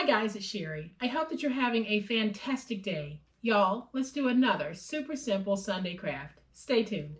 guys, it's Sherry. I hope that you're having a fantastic day. Y'all, let's do another super simple Sunday craft. Stay tuned.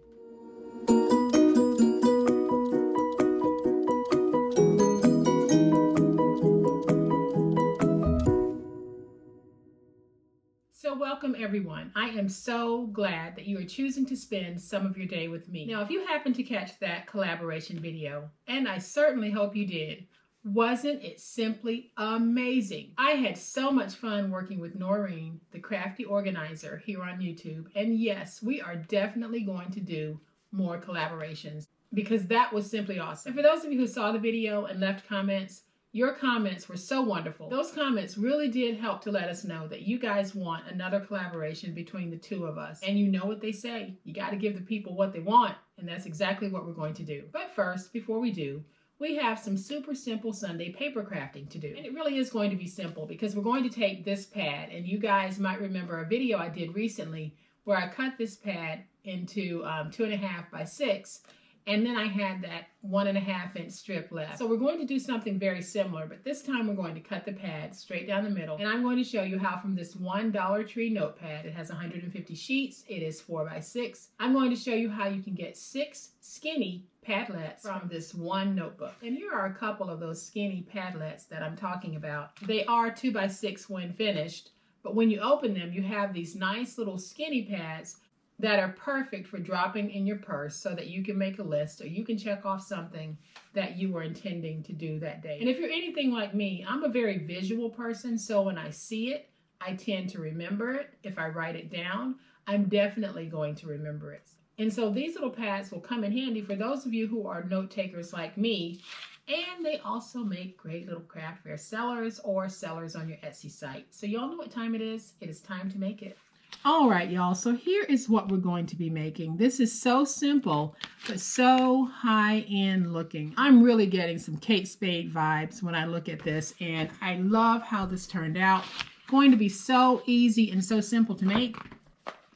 So welcome everyone. I am so glad that you are choosing to spend some of your day with me. Now, if you happen to catch that collaboration video, and I certainly hope you did, wasn't it simply amazing? I had so much fun working with Noreen, the crafty organizer here on YouTube. And yes, we are definitely going to do more collaborations because that was simply awesome. And for those of you who saw the video and left comments, your comments were so wonderful. Those comments really did help to let us know that you guys want another collaboration between the two of us. And you know what they say, you got to give the people what they want. And that's exactly what we're going to do. But first, before we do, we have some super simple Sunday paper crafting to do. And it really is going to be simple because we're going to take this pad, and you guys might remember a video I did recently where I cut this pad into 2.5 by 6, and then I had that 1.5 inch strip left. So we're going to do something very similar, but this time we're going to cut the pad straight down the middle, and I'm going to show you how from this one Dollar Tree notepad, it has 150 sheets, it is 4 by 6. I'm going to show you how you can get 6 skinny Padlets from this one notebook. And here are a couple of those skinny Padlets that I'm talking about. They are 2 by 6 when finished, but when you open them, you have these nice little skinny pads that are perfect for dropping in your purse so that you can make a list or you can check off something that you were intending to do that day. And if you're anything like me, I'm a very visual person, so when I see it, I tend to remember it. If I write it down, I'm definitely going to remember it. And so these little pads will come in handy for those of you who are note takers like me, and they also make great little craft fair sellers or sellers on your Etsy site. So y'all know what time it is. It is time to make it. All right, y'all. So here is what we're going to be making. This is so simple, but so high-end looking. I'm really getting some Kate Spade vibes when I look at this, and I love how this turned out. Going to be so easy and so simple to make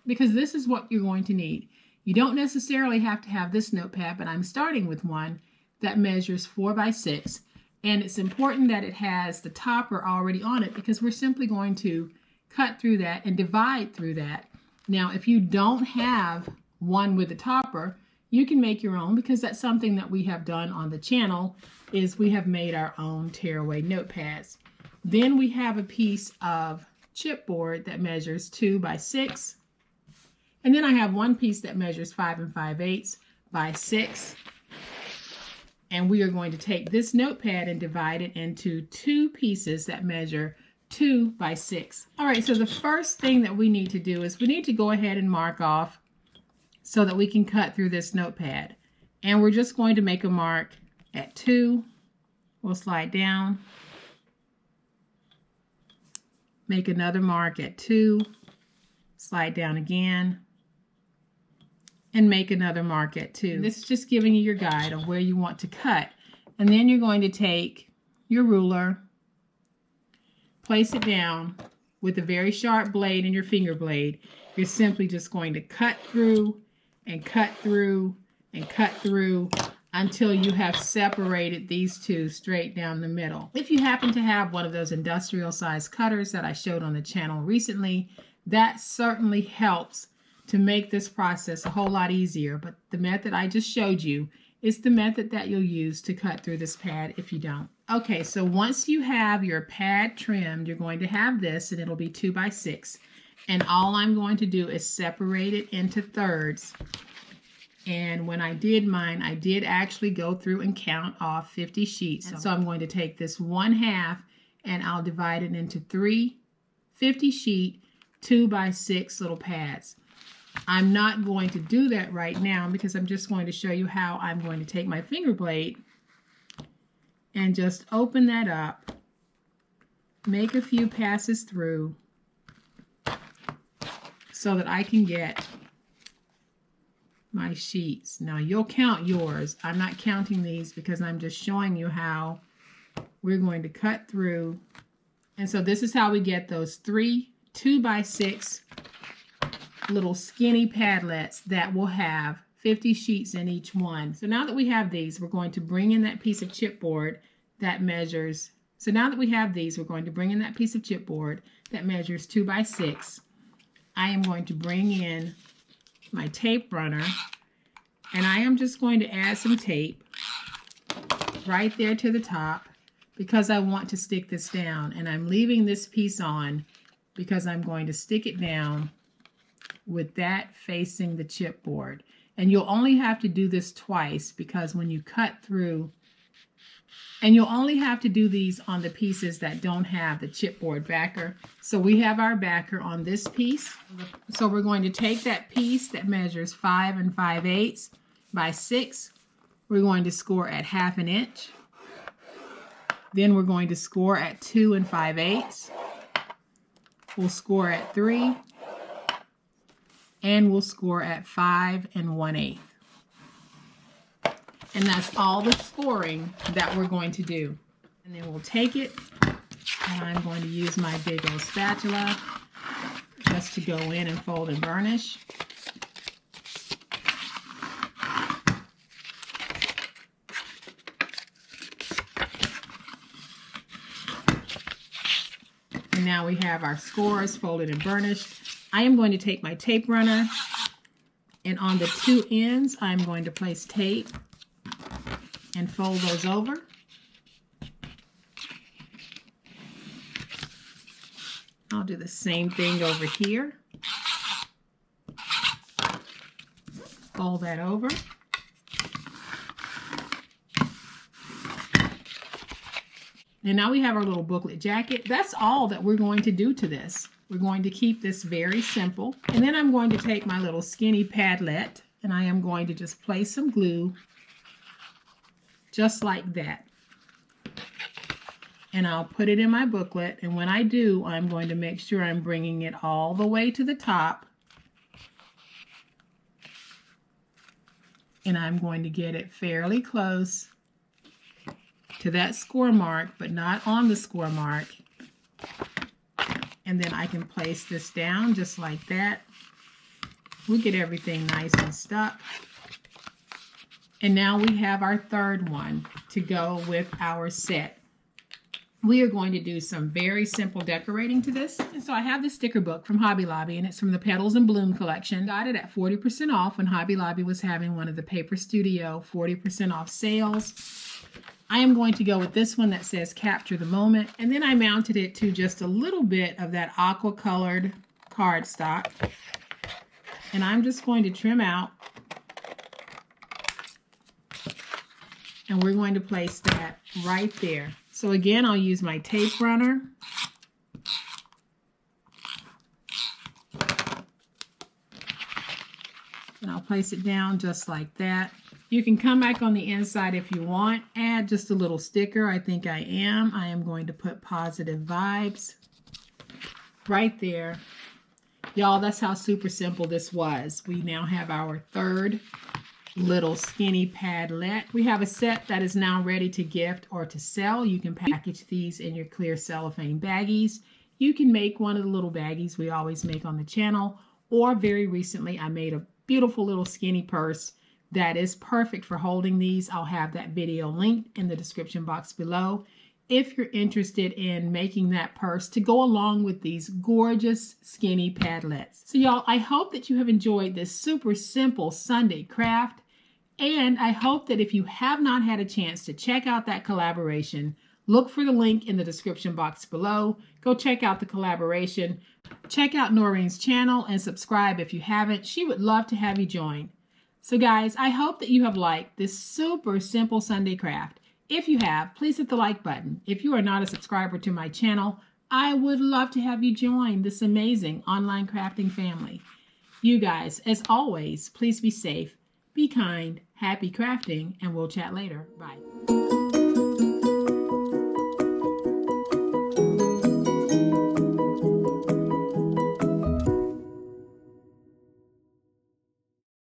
because this is what you're going to need. You don't necessarily have to have this notepad, but I'm starting with one that measures 4 by 6. And it's important that it has the topper already on it because we're simply going to cut through that and divide through that. Now, if you don't have one with the topper, you can make your own because that's something that we have done on the channel is we have made our own tearaway notepads. Then we have a piece of chipboard that measures 2 by 6. And then I have one piece that measures 5 5/8 by 6. And we are going to take this notepad and divide it into 2 pieces that measure 2 by 6. All right, so the first thing that we need to do is we need to go ahead and mark off so that we can cut through this notepad. And we're just going to make a mark at 2. We'll slide down. Make another mark at 2. Slide down again. And make another mark at 2. This is just giving you your guide on where you want to cut. And then you're going to take your ruler, place it down with a very sharp blade and your finger blade. You're simply just going to cut through and cut through and cut through until you have separated these two straight down the middle. If you happen to have one of those industrial size cutters that I showed on the channel recently, that certainly helps to make this process a whole lot easier. But the method I just showed you is the method that you'll use to cut through this pad if you don't. Okay, so once you have your pad trimmed, you're going to have this, and it'll be 2 by 6. And all I'm going to do is separate it into thirds. And when I did mine, I did actually go through and count off 50 sheets. So I'm going to take this 1/2 and I'll divide it into 3 50 sheet 2 by 6 little pads. I'm not going to do that right now because I'm just going to show you how I'm going to take my finger blade and just open that up, make a few passes through so that I can get my sheets. Now you'll count yours. I'm not counting these because I'm just showing you how we're going to cut through. And so this is how we get those 3 2 by 6 little skinny Padlets that will have 50 sheets in each one. So now that we have these, we're going to bring in that piece of chipboard that measures So now that we have these, we're going to bring in that piece of chipboard that measures 2 by 6. I am going to bring in my tape runner, and I am just going to add some tape right there to the top because I want to stick this down. And I'm leaving this piece on because I'm going to stick it down with that facing the chipboard. And you'll only have to do this twice because when you cut through, and you'll only have to do these on the pieces that don't have the chipboard backer. So we have our backer on this piece. So we're going to take that piece that measures 5 5/8 by 6. We're going to score at 1/2 inch. Then we're going to score at 2 5/8. We'll score at 3. And we'll score at 5 1/8. And that's all the scoring that we're going to do. And then we'll take it, and I'm going to use my big old spatula just to go in and fold and burnish. And now we have our scores folded and burnished. I am going to take my tape runner, and on the 2 ends, I'm going to place tape and fold those over. I'll do the same thing over here. Fold that over. And now we have our little booklet jacket. That's all that we're going to do to this. We're going to keep this very simple. And then I'm going to take my little skinny padlet, and I am going to just place some glue just like that. And I'll put it in my booklet, and when I do, I'm going to make sure I'm bringing it all the way to the top. And I'm going to get it fairly close to that score mark, but not on the score mark. And then I can place this down just like that. We'll get everything nice and stuck. And now we have our third one to go with our set. We are going to do some very simple decorating to this. And so I have this sticker book from Hobby Lobby, and it's from the Petals and Bloom collection. Got it at 40% off when Hobby Lobby was having one of the Paper Studio 40% off sales. I am going to go with this one that says Capture the Moment, and then I mounted it to just a little bit of that aqua colored cardstock. And I'm just going to trim out, and we're going to place that right there. So again, I'll use my tape runner. And I'll place it down just like that. You can come back on the inside if you want. Add just a little sticker. I think I am going to put positive vibes right there. Y'all, that's how super simple this was. We now have our third little skinny padlet. We have a set that is now ready to gift or to sell. You can package these in your clear cellophane baggies. You can make one of the little baggies we always make on the channel, or very recently I made a beautiful little skinny purse that is perfect for holding these. I'll have that video linked in the description box below if you're interested in making that purse to go along with these gorgeous skinny padlets. So y'all, I hope that you have enjoyed this super simple Sunday craft. And I hope that if you have not had a chance to check out that collaboration, look for the link in the description box below. Go check out the collaboration. Check out Noreen's channel and subscribe if you haven't. She would love to have you join. So guys, I hope that you have liked this super simple Sunday craft. If you have, please hit the like button. If you are not a subscriber to my channel, I would love to have you join this amazing online crafting family. You guys, as always, please be safe. Be kind, happy crafting, and we'll chat later. Bye.